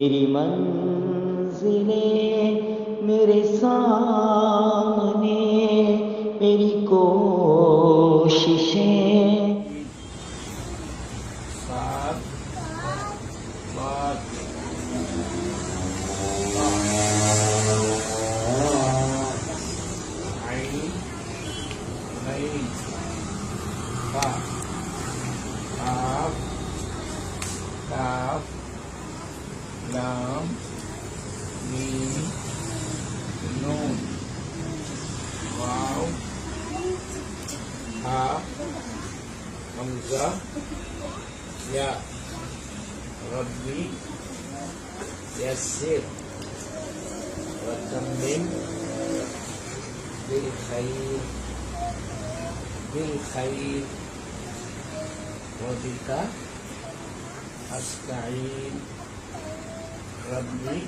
मेरी मंजिलें मेरे सामने, मेरी कोशिशें। सात पाँच आइन नहीं का काफ काफ लाम मीम नून वाव हा हमजा या रब्बी यस्सिर वतम्मिम बिलखैर बिलखैर वबिका अस्तईन रब्बी